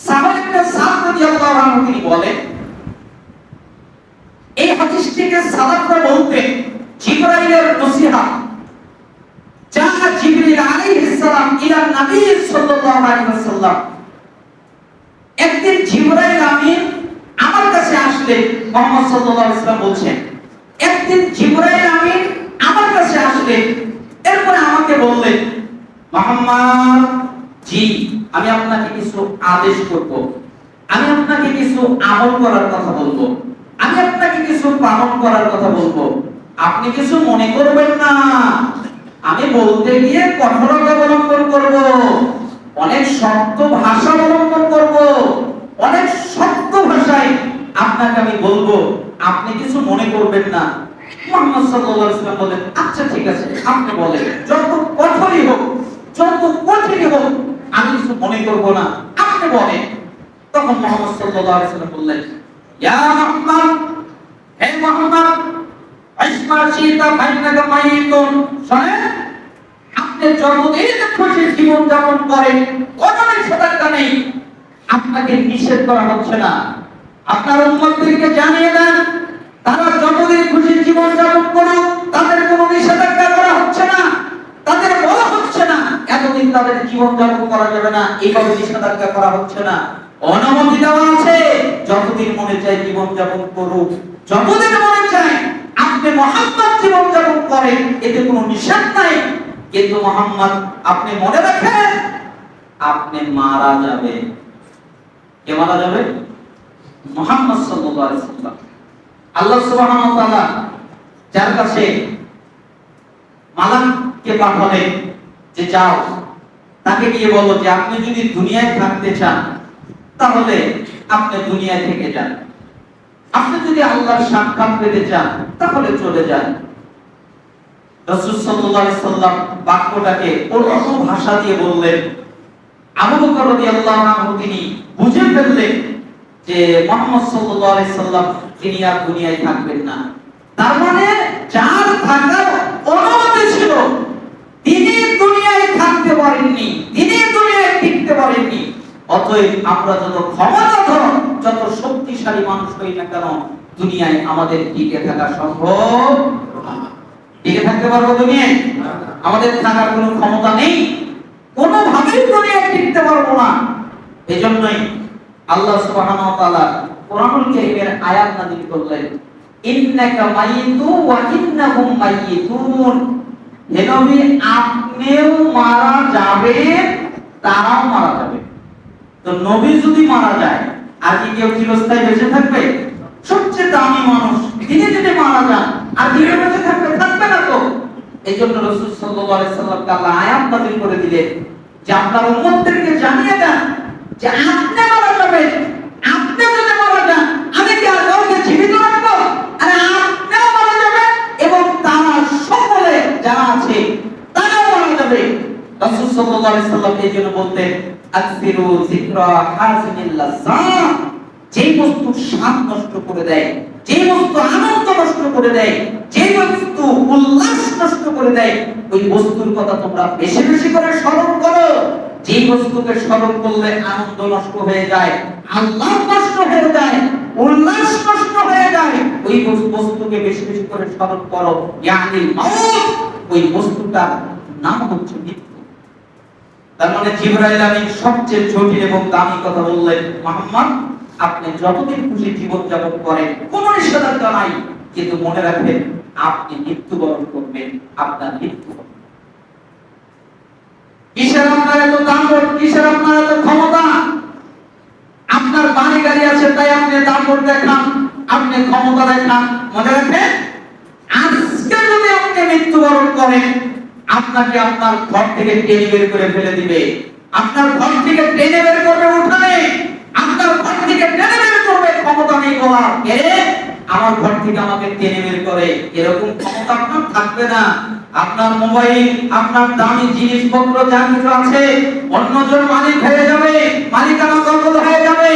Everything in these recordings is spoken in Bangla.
সাহাবা ইবনে সাদ রাদিয়াল্লাহু আনহু তিনি বলেন, এই হাদিসটিকে সালাফরা বলতেন জিবরাইলের নসিহত। যা জিবরিল আলাইহিস সালাম ইলা নবী সাল্লাল্লাহু আলাইহি ওয়াসাল্লাম, একদিন জিবরাইল আমিন আমার কাছে আসলেন। মুহাম্মদ সাল্লাল্লাহু আলাইহি ওয়াসাল্লাম বলছেন, একদিন জিবরাইল আমিন আমার কাছে আসলেন, এরপরে আমাকে বললেন, মুহাম্মদ জি, আমি আপনাকে কিছু আদেশ করব, আমি আপনাকে কিছু আমল করার কথা বলবো, আমি আপনাকে কিছু পালন করার কথা বলবো, আপনি কিছু মনে করবেন না। আমি বলতে গিয়ে কঠোরতা অবলম্বন করব, অনেক শক্ত ভাষা অবলম্বন করব, অনেক শক্ত ভাষায় আপনাকে আমি বলবো, আপনি কিছু মনে করবেন না। মুহাম্মদ সাল্লাল্লাহু আলাইহি ওয়াসাল্লাম বলেন, আচ্ছা ঠিক আছে, আপনি বলেন, যত কঠোরই হোক, যত কঠিনই হোক, আমি কিছু মনে করব না, আপনি বলেন। তখন মুহাম্মদ সাল্লাল্লাহু আলাইহি ওয়াসাল্লাম বললেন, ইয়া মুহাম্মদ, হে মুহাম্মদ, আসমা শীতা ফাইনাকা মাইতুন, শুনেন, আপনি যতদিন খুশি জীবন যাপন করেন, কোনো নিষেধাজ্ঞা নেই, আপনাকে নিষেধ করা হচ্ছে না। আপনার উম্মতদেরকে জানিয়ে দেন, তারা যতদিন খুশি জীবন যাপন করুক, তাদের কোনো নিষেধাজ্ঞা করা হচ্ছে না, তাদের বলা হচ্ছে না এতদিন তাদের জীবন যাপন করা যাবে না, এইভাবে নিষেধাজ্ঞা করা হচ্ছে না। অনুমতি দেওয়া আছে, যতদিন মনে চায় জীবন যাপন করুক, যতদিন মনে চায় আপনি মুহাম্মদ জীবন যাপন করেন, এতে কোনো নিষেধ নাই। কিন্তু মুহাম্মদ, আপনি মনে রাখেন, আপনি মারা যাবেন। কে মারা যাবে? মুহাম্মদ সাল্লাল্লাহু আলাইহি ওয়াসাল্লাম। আল্লাহ সুবহানাহু ওয়া তাআলা যার কাছে মালাককে পাঠালেন যে যাও, তাকে গিয়ে বলো যে আপনি যদি দুনিয়ায় থাকতে চান তাহলে আপনি দুনিয়ায় থেকে যান, আপনি যদি আল্লাহর সাক্ষাৎ পেতে চান তাহলে চলে যান। রাসূল সাল্লাল্লাহু আলাইহি ওয়াসাল্লাম বাক্যটাকে অন্য ভাষা দিয়ে বললেন। আবু বকর রাদিয়াল্লাহু আনহু তিনি বুঝে ফেললেন যে মুহাম্মদ সাল্লাল্লাহু আলাইহি ওয়াসাল্লাম তিনি আর দুনিয়ায় থাকবেন না। তার মানে যার থাকার অনুমতি ছিল তিনি দুনিয়ায় থাকতে পারেননি, তিনি দুনিয়ায় টিকতে পারেননি। অতএব আমরা যত ক্ষমতাধর, যত শক্তিশালী মানুষ হই না কেন, দুনিয়ায় আমাদের টিকে থাকা সম্ভব না। টিকে থাকতে পারবো দুনিয়ায়? আমাদের থাকার কোনো ক্ষমতা নেই, কোনোভাবেই দুনিয়ায় টিকতে পারবো না। এজন্যই আল্লাহ সুবহানাহু ওয়া তাআলা কোরআনুল কারীমের আয়াত নাযিল করলেন, ইন্নাকা মাইয়িতু ওয়া ইন্নাহুম মাইয়িতুন। হে নবী, আপনিও মারা যাবেন, তারাও মারা যাবে। তো নবী যদি মারা যায়, আর কি কেউ চিরস্থায়ী বেঁচে থাকবে? সবচেয়ে দামি মানুষ তিনি যদি মারা যান, আর কেউ বেঁচে থাকবে? থাকবে না তো। এইজন্য রাসূল সাল্লাল্লাহু আলাইহি ওয়াসাল্লাম আল্লাহ আয়াত নাযিল করে দিলেন যে আপনার উম্মতদেরকে জানিয়ে দেন যে আপনি মারা যাবেন, আপনি যদি মারা যান আমি কি আর কাউকে জীবিত রাখবো? আরে আপনিও মারা যাবেন এবং তারা সকলে যারা আছে তারাও মারা যাবে। রাসূল সাল্লাল্লাহু আলাইহি ওয়াসাল্লাম এই জন্য বলতেন, আকসিরু যিকরা হাযিমিল লাযাত। যেই বস্তু স্বাদ নষ্ট করে দেয়, যেই বস্তু আনন্দ নষ্ট করে দেয়, যেই বস্তু উল্লাস নষ্ট করে দেয়, ওই বস্তুর কথা তোমরা বেশি বেশি করে স্মরণ করো। যেই বস্তুকে স্মরণ করলে আনন্দ নষ্ট হয়ে যায়, আল্লাহ নষ্ট হয়ে যায়, উল্লাস নষ্ট হয়ে যায়, ওই বস্তুকে বেশি বেশি করে স্মরণ করো। ইয়ানি মাউত, ওই বস্তুটার নাম হচ্ছে মৃত্যু। তার মানে জিবরাইল আমিন সবচেয়ে জটিল এবং দামি কথা বললেন, মুহাম্মদ, আপনি যতদিন খুশি জীবন যাপন করেন, কোনো নিষেধাজ্ঞা নাই, কিন্তু মনে রাখবেন আপনি মৃত্যুবরণ করবেন, আপনার মৃত্যু হবে। কিসের আপনার এত দাম্পট, কিসের আপনার এত ক্ষমতা? আপনার বাড়ি গাড়ি আছে তাই আপনি দাম্পট দেখান, আপনি ক্ষমতা দেখান। মনে রাখবেন, আজকে যদি আপনি মৃত্যুবরণ করেন, আপনাকে আপনার ঘর থেকে টেনে বের করে ফেলে দিবে, আপনার ঘর থেকে টেনে বের করবে উঠানে, আপনার ঘর থেকে টেনে বের করবে, ক্ষমতা নেই বলার, আমার ঘর থেকে আমাকে টেনে বের করে, এরকম ক্ষমতা আপনার থাকবে না। আপনার মোবাইল, আপনার দামি জিনিসপত্র যা কিছু আছে অন্যজন মালিক হয়ে যাবে, মালিকানা দখল হয়ে যাবে,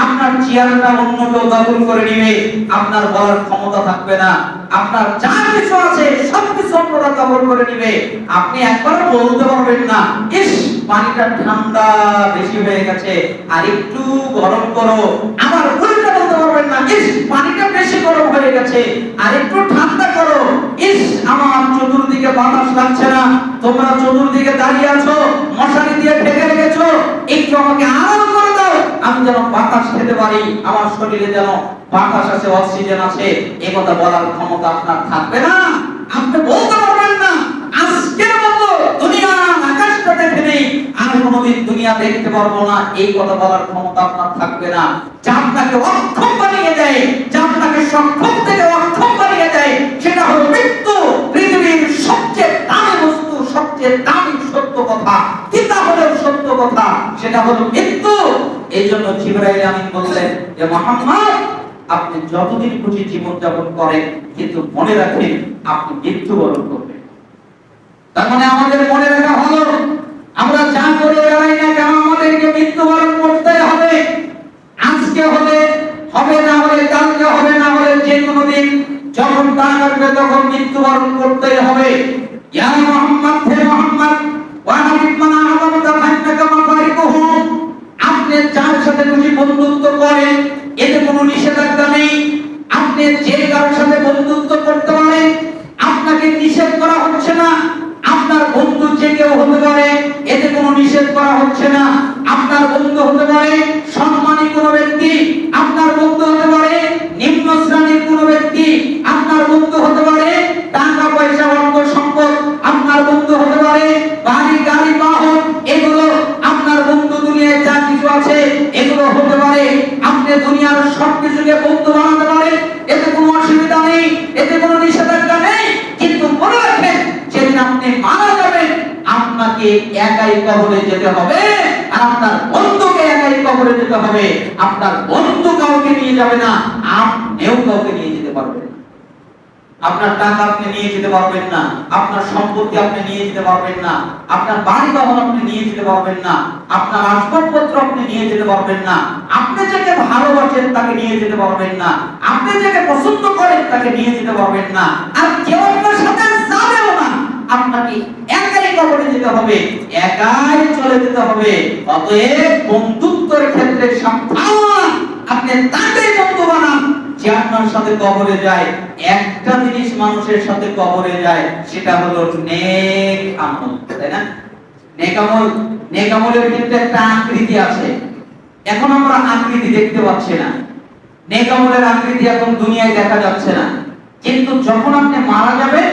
আপনার চেয়ারটা অন্য কেউ দখল করে নেবে, আপনার বলার ক্ষমতা থাকবে না। আপনার যা কিছু আছে সবকিছু অন্যরা দখল করে নেবে। আপনি একবার বলতে পারবেন না, ইস পানিটা ঠান্ডা বেশি হয়ে গেছে, আর একটু গরম করো। আবার উল্টো বলতে পারবেন না, ইস পানিটা বেশি গরম হয়ে গেছে, আর একটু ঠান্ডা করো। ইস আমার চতুর্দিকে বাতাস লাগছে না, তোমরা চতুর্দিকে দাঁড়িয়ে আছো, মশারি দিয়ে ঢেকে রেখেছো, একটু আমাকে আরাম করে দাও, আমি যেন বাতাস খেতে পারি, আমার শরীরে যেন বাতাস আছে, অক্সিজেন আছে। এই কথা বলার ক্ষমতা আপনার থাকবে না। আপনি বলতে পারবেন না, আজকের মতো দুনিয়া আকাশটা দেখে নেই, আর কোনোদিন দুনিয়া দেখতে পারবো না, এই কথা বলার ক্ষমতা আপনার থাকবে না। যা আপনাকে অক্ষম বানিয়ে দেয়, যা আপনাকে সক্ষম থেকে অক্ষম বানিয়ে দেয়, সেটা হলো মৃত্যু। পৃথিবীর সবচেয়ে দামি বস্তু, সবচেয়ে দামি সত্য কথা, কিতাব হলো সত্য কথা, সেটা হলো মৃত্যু। এই জন্য জিবরাইল আমিন বললেন যে মুহাম্মদ, আপনি যতদিন খুশি জীবন যাপন করেন, কিন্তু মনে রাখেন আপনি মৃত্যুবরণ করবেন। তার মানে আমাদের মনে রাখা হলো, আমরা যা করে বেড়াই না কেন, আমাদেরকে মৃত্যুবরণ করতে হবে। আজকে হলে হবে, না হলে কালকে হবে, না হলে যে কোনো দিন যখন টান আসবে তখন মৃত্যুবরণ করতেই হবে। ইয়া মুহাম্মদ, হে মুহাম্মদ, ওয়া হাবিবনা আবাদা ফাইন্নাকা মাফারিকুহু, আপনি যার সাথে খুশি বন্ধুত্ব করেন, এতে কোনো নিষেধাজ্ঞা নেই। আপনি যে কারোর সাথে বন্ধুত্ব করতে পারেন, আপনাকে নিষেধ করা হচ্ছে না। আপনার বন্ধু যে কেউ হতে পারে, এতে কোনো নিষেধ করা হচ্ছে না। আপনার বন্ধু হতে পারে সম্মানী কোনো ব্যক্তি, আপনার বন্ধু হতে পারে নিম্ন শ্রেণীর কোনো ব্যক্তি, আপনার বন্ধু হতে পারে টাকা পয়সা অর্থ সম্পদ, আপনার বন্ধু হতে পারে বাড়ি গাড়ি বাহন, এগুলো আপনার বন্ধু। দুনিয়ায় যা কিছু আছে এগুলো হতে পারে। আপনি দুনিয়ার সবকিছুকে বন্ধু বানাতে পারেন, এতে কোনো অসুবিধা নেই, এতে কোনো নিষেধাজ্ঞা নেই। কিন্তু মনে রাখেন, যেদিন আপনি মারা যাবেন, আপনাকে একাই কবরে যেতে হবে, আর আপনার বন্ধুকে একাই কবরে যেতে হবে। আপনার বন্ধু কাউকে নিয়ে যাবে না, আপনিও কাউকে নিয়ে যেতে পারবেন না। আপনার টাকা আপনি নিয়ে যেতে পারবেন না, আপনার সম্পত্তি আপনি নিয়ে যেতে পারবেন না, আপনার বাড়ি বাহন আপনি নিয়ে যেতে পারবেন না, আপনার আসবাবপত্র আপনি নিয়ে যেতে পারবেন না, আপনি যাকে ভালোবাসেন তাকে নিয়ে যেতে পারবেন না, আপনি যাকে পছন্দ করেন তাকে নিয়ে যেতে পারবেন না, আর কেউ আপনার সাথে যাবেও না। আপনাকে একাই কবরে যেতে হবে, একাই চলে যেতে হবে। অতএব বন্ধুত্বের ক্ষেত্রে সাবধান, আপনি তাকেই বন্ধু বানান যে আপনার সাথে কবরে যায়। একটা জিনিস মানুষের সাথে কবরে যায়, সেটা হলো নেক আমল, তাই না? নেক আমল, নেক আমলের ক্ষেত্রে একটা আকৃতি আছে। এখন আমরা আকৃতি দেখতে পাচ্ছি না, নেক আমলের আকৃতি এখন দুনিয়ায় দেখা যাচ্ছে না, কিন্তু যখন আপনি মারা যাবেন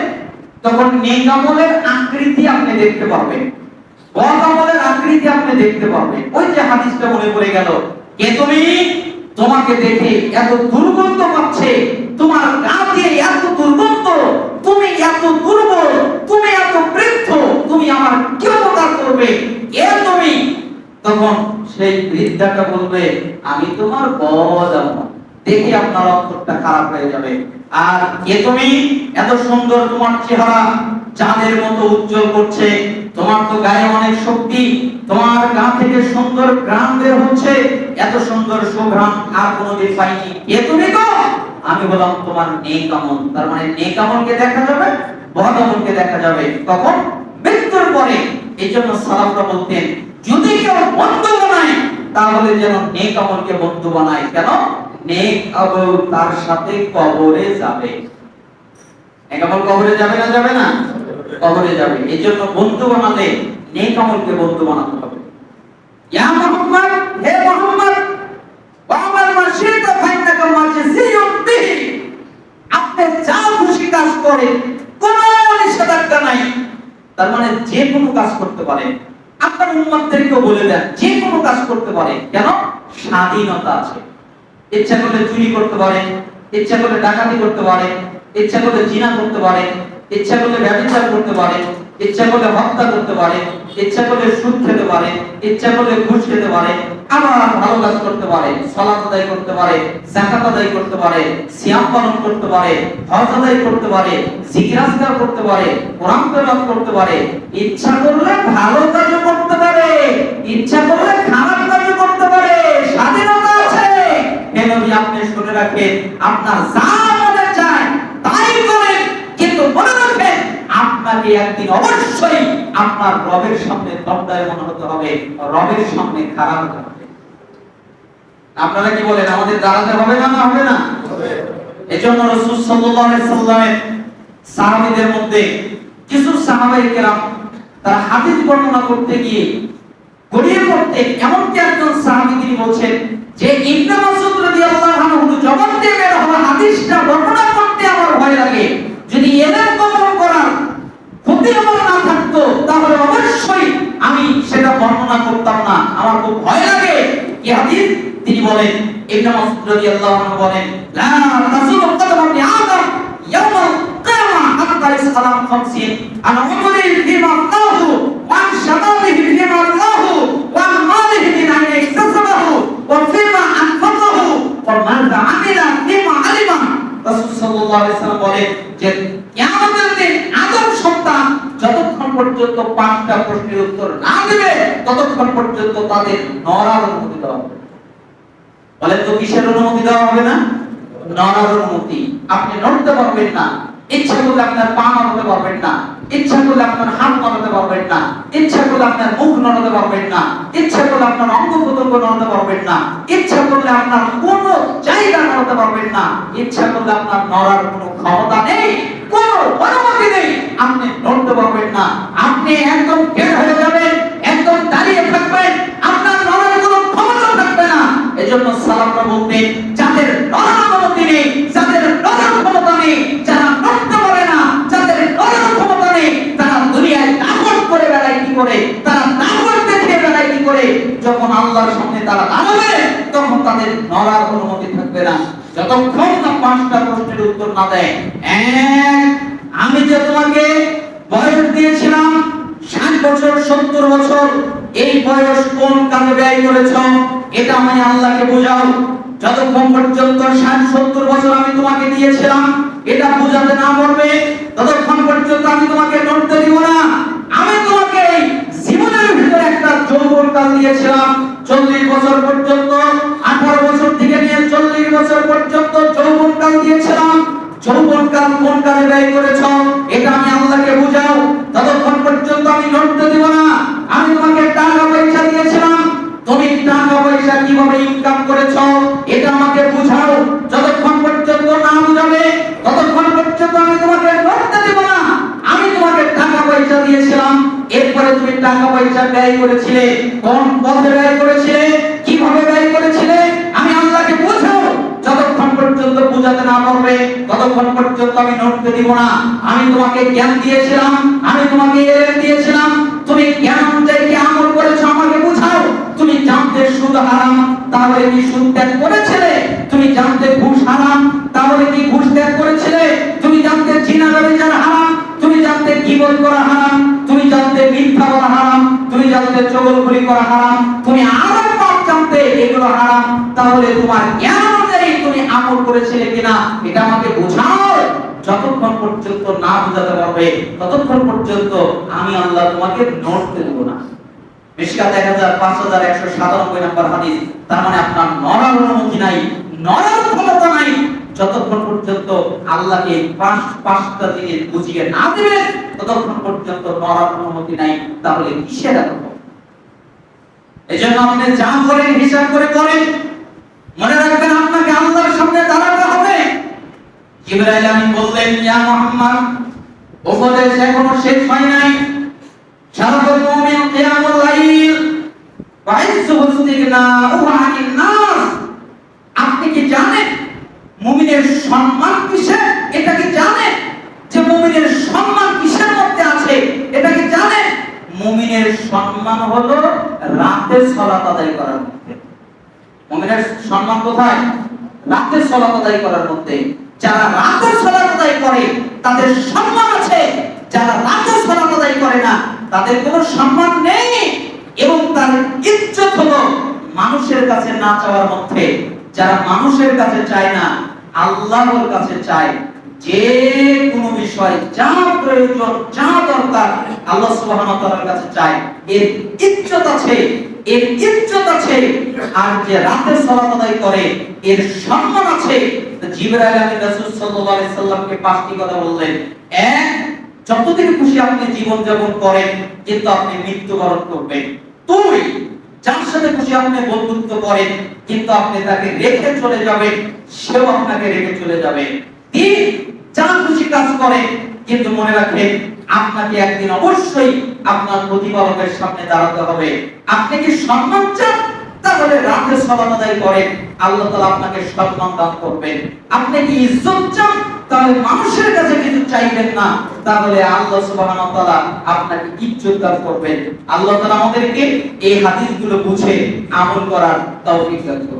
তখন নেক আমলের আকৃতি আপনি দেখতে পাবেন, বদ আমলের আকৃতি আপনি দেখতে পাবেন। ওই যে হাদিসটা মনে পড়ে গেল, কে তুমি? তোমাকে দেখে এত দুর্গন্ধ পাচ্ছে, তোমার গা দিয়ে এত দুর্গন্ধ, তুমি এত দুর্বল, তুমি এত বৃদ্ধ, তুমি আমার কি উপকার করবে? কে তুমি? তখন সেই বৃদ্ধাটা বলবে, আমি তোমার বদ আমল। দেখে আপনার অন্তরটা খারাপ হয়ে যাবে। আর কে তুমি? এত সুন্দর তোমার চেহারা চাঁদের মতো উজ্জ্বল করছে, তোমার তো গায়ে অনেক শক্তি, তোমার গা থেকে সুন্দর ঘ্রাণ বের হচ্ছে, এত সুন্দর সুঘ্রাণ আর কোনোদিন পাইনি। কে তুমি গো? আমি বললাম তোমার নেক আমল। তার মানে নেক আমলকে দেখা যাবে, বদ আমলকে দেখা যাবে কখন? মৃত্যুর পরে। এই জন্য সালাফরা বলতেন, যদি কেউ বন্ধু বানায় তাহলে যেন নেক আমলকে বন্ধু বানায়। কেন? নেক আমল তার সাথে কবরে যাবে। নেক আমল কবরে যাবে না? যাবে না? কবরে যাবে। এই জন্য বন্ধু বানালে নেক আমলকে বন্ধু বানাতে হবে। ইয়া মুহাম্মদ, হে মুহাম্মদ, ওয়া আমার মাশিতা ফাইন্নাকা মাজিসিয়ুম বিহি, আপনি যা খুশি কাজ করেন, কোনো নিষেধাজ্ঞা নাই। তার মানে যে কোনো কাজ করতে পারে। আপনার উম্মতদেরকেও বলে দেন, যে কোনো কাজ করতে পারে। কেন? স্বাধীনতা আছে। ইচ্ছা করলে চুরি করতে পারে, ইচ্ছা করলে ডাকাতি করতে পারে, ইচ্ছা করলে জিনা করতে পারে, ইচ্ছা করলে ব্যভিচার করতে পারে, ইচ্ছা করলে হত্যা করতে পারে, ইচ্ছা করলে সুদ খেতে পারে, ইচ্ছা করলে ঘুষ খেতে পারে, আবার ভালো কাজ করতে পারে, সালাত আদায় করতে পারে, যাকাত আদায় করতে পারে, সিয়াম পালন করতে পারে, হজ আদায় করতে পারে, জিকির আজকার করতে পারে, কোরআন তেলাওয়াত করতে পারে, ইচ্ছা করলে ভালো কাজও করতে পারে, ইচ্ছা করলে খারাপ কাজও করতে পারে। স্বাধীনতা আছে। আপনি শুনে রাখেন, আপনার যা মনে চায় তাই আপনাকে একদিন অবশ্যই আপনার রবের সামনে দণ্ডায়মান হতে হবে, রবের সামনে খাড়া হতে হবে। আপনারা কি বলেন, আমাদের দাঁড়াতে হবে না? না হবে না? এজন্য রাসূল সাল্লাল্লাহু আলাইহি সাল্লামের সাহাবীদের মধ্যে কিছু সাহাবায়ে কেরাম তারা হাদিস বর্ণনা করতে গিয়ে গড়িয়ে পড়তে, এমনকি একজন সাহাবী তিনি বলছেন যে ইবনে মাসউদ রাদিয়াল্লাহু আনহু জবান দিয়ে বের হওয়া হাদিসটা বর্ণনা করতে আমার ভয় লাগে। যদি এলেম কবুল করার ক্ষতি আমার না থাকতো তাহলে অবশ্যই আমি সেটা বর্ণনা করতাম না, আমার খুব ভয় লাগে। কি হাদিস? তিনি বলেন, ইবনে মাসউদ রাদিয়াল্লাহু আনহু বলেন, লা তাসুলু কদমা ইবনে আদম ইয়াওমাল কিয়ামা হাত্তা ইসলাম খামসিন আন উমরি ফিমা আল্লাহু ওয়া আন শাবাবিহি ফিমা আল্লাহু ওয়া আন মালিহি মিন আইনি ইকতাসাবাহু ওয়া ফিমা আনফাকাহু ওয়া মাযা আমিলা ফিমা আলিমা। রাসূল সাল্লাল্লাহু আলাইহি সাল্লাম বলেন যে কিয়ামতের দিন আদম সন্তান যতক্ষণ পর্যন্ত 5টা প্রশ্নের উত্তর না দেবে ততক্ষণ পর্যন্ত তাদের নড়ার অনুমতি দেওয়া হবে। বলেন তো কিসের অনুমতি দেওয়া হবে না? নড়ার অনুমতি। আপনি নড়তে পারবেন না, ইচ্ছা করলে আপনার পা নড়াতে পারবেন না, ইচ্ছা করলে আপনার হাত নড়াতে পারবেন না, ইচ্ছা করলে আপনার মুখ নড়াতে পারবেন না, ইচ্ছা করলে আপনার অঙ্গ প্রত্যঙ্গ নড়াতে পারবেন না, ইচ্ছা করলে আপনার কোনো জায়গা নড়াতে পারবেন না, ইচ্ছা করলে আপনার নড়ার কোনো ক্ষমতা নেই, কোনো অনুমতি নেই, আপনি নড়তে পারবেন না। আপনি একদম বের হয়ে যাবেন, একদম দাঁড়িয়ে থাকবেন, আপনার নড়ার কোনো ক্ষমতা থাকবে না। এজন্য সালাফরা বলতেন, যাদের নড়ার অনুমতি নেই, যাদের নড়ার ক্ষমতা নেই, যারা নড়তে পারে না, যাদের নড়ার ক্ষমতা নেই, তারা দুনিয়ায় দাপট করে বেড়ায় কি করে, তারা দাপট দেখে বেড়ায় কি করে, যখন আল্লাহর সামনে তারা দাঁড়াবে তখন তাদের নড়ার অনুমতি থাকবে না, যতক্ষণ না 5টা প্রশ্নের উত্তর না দেয়। আমি যে তোমাকে বয়স দিয়েছিলাম 60 বছর 70 বছর, এই বয়স কোন কাজে ব্যয় করেছ এটা আমি আল্লাহকে বোঝাও। যতক্ষণ পর্যন্ত 60-70 বছর আমি তোমাকে দিয়েছিলাম এটা বোঝাতে না পারবে ততক্ষণ পর্যন্ত আমি তোমাকে নড়তে দিব না। আমি তোমাকে জীবনের ভিতরে একটা যৌবনকাল দিয়েছিলাম 40 বছর পর্যন্ত, 18 বছর থেকে নিয়ে 40 বছর পর্যন্ত যৌবনকাল দিয়েছিলাম। যৌবনকাল কোন কাজে ব্যয় করেছ এটা আমি আল্লাহকে বোঝাও, ততক্ষণ পর্যন্ত আমি নড়তে দিব না। আমি তোমাকে টাকা পয়সা দিয়েছিলাম, তুমি টাকা পয়সা কিভাবে ইনকাম করেছ এটা আমাকে বোঝাও, যতক্ষণ পর্যন্ত না বুঝাবে ততক্ষণ পর্যন্ত আমি তোমাকে নড়তে দিব না। আমি তোমাকে টাকা পয়সা দিয়েছিলাম, এরপরে তুমি টাকা পয়সা ব্যয় করেছিলে, কোন পথে ব্যয় করেছিলে, কিভাবে ব্যয় করেছিলে আমি আল্লাহকে বোঝাও, যতক্ষণ পর্যন্ত বুঝাতে না পারবে ততক্ষণ পর্যন্ত আমি নড়তে দিব না। আমি তোমাকে জ্ঞান দিয়েছিলাম, আমি তোমাকে ইলম দিয়েছিলাম, তুমি জ্ঞান অনুযায়ী কি আমল করেছো আমাকে বোঝাও। তুমি জানতে সুদ হারাম, তাহলে কি সুদ ত্যাগ করেছিলে? তুমি জানতে ঘুষ হারাম, তাহলে কি ঘুষ ত্যাগ করেছিলে? তুমি জানতে জিনা ব্যভিচার হারাম, তুমি জানতে গীবত করা হারাম, তুমি জানতে মিথ্যা বলা হারাম, তুমি জানতে চগলখড়ি করা হারাম, তুমি আরো পাপ জানতে এগুলো হারাম, তাহলে তোমার জ্ঞান অনুযায়ী তুমি আমল করেছিলে কিনা এটা আমাকে বোঝাও। যতক্ষণ পর্যন্ত না বোঝাতে পারবে ততক্ষণ পর্যন্ত আমি আল্লাহ তোমাকে নড়তে দেব না। মিশকাত 5197 নম্বর হাদিস। তার মানে আপনার নড়ার অনুমতি নাই, নড়ার ক্ষমতা নাই, যতক্ষণ পর্যন্ত আল্লাহকে 5টা জিনিস বুঝিয়ে না দিবেন ততক্ষণ পর্যন্ত নড়ার অনুমতি নাই। তাহলে কিসের এত? এজন্য আপনি যা করেন হিসাব করে করেন, মনে রাখবেন আপনাকে আল্লাহর সামনে দাঁড়াতে হবে। জিবরাইল আমিন বললেন, ইয়া মুহাম্মদ, উপদেশ এখনো শেষ হয় নাই। শারাফুল মুমিন কিয়ামুল লাইল ওয়া ইজ্জু ইস্তিগনাউ আনিন নাস। আপনি কি জানেন মুমিনের সম্মান কিসে? এটা কি জানেন যে মুমিনের সম্মান কিসের মধ্যে আছে? এটা কি জানেন? মুমিনের সম্মান হলো রাতে সালাত আদায় করার মধ্যে। মুমিনের সম্মান কোথায়? রাতে সালাত আদায় করার মধ্যে। যারা রাতে সালাত আদায় করে তাদের সম্মান আছে, যারা রাতে সালাত আদায় করে না তাদের কোনো সম্মান নেই। এবং তার ইজ্জত হলো মানুষের কাছে না চাওয়ার মধ্যে। যারা মানুষের কাছে চায় না, আল্লাহর কাছে চায়, যে কোনো বিষয় যা প্রয়োজন যা দরকার আল্লাহ সুবহানাহু ওয়া তাআলার কাছে চায়, এর ইজ্জত আছে, এর ইজ্জত আছে। আর যে রাতে সালাত আদায় করে এর সম্মান আছে। জিবরাইল আমিন রাসূল সাল্লাল্লাহু আলাইহি সাল্লামকে 5টি কথা বললেন। এক, যতদিন খুশি আপনি জীবন যাপন করেন, কিন্তু আপনি মৃত্যুবরণ করবেন। 2, যার সাথে খুশি আপনি বন্ধুত্ব করেন, কিন্তু আপনি তাকে রেখে চলে যাবেন, সেও আপনাকে রেখে চলে যাবে। 3, যা খুশি কাজ করেন, কিন্তু মনে রাখেন আপনাকে একদিন অবশ্যই আপনার প্রতিপালকের সামনে দাঁড়াতে হবে। আপনি কি সম্মান চান? তাহলে রাতে সালাত আদায় করেন, আল্লাহ তাআলা আপনাকে সম্মান দান করবেন। আপনি কি ইজ্জত চান? তাহলে মানুষের কাছে কিছু চাইবেন না, তাহলে আল্লাহ সুবহানাহু ওয়া তাআলা আপনাকে ইজ্জত দান করবেন। আল্লাহ তাআলা আমাদেরকে এই হাদিসগুলো বুঝে আমল করার তৌফিক দান করুন।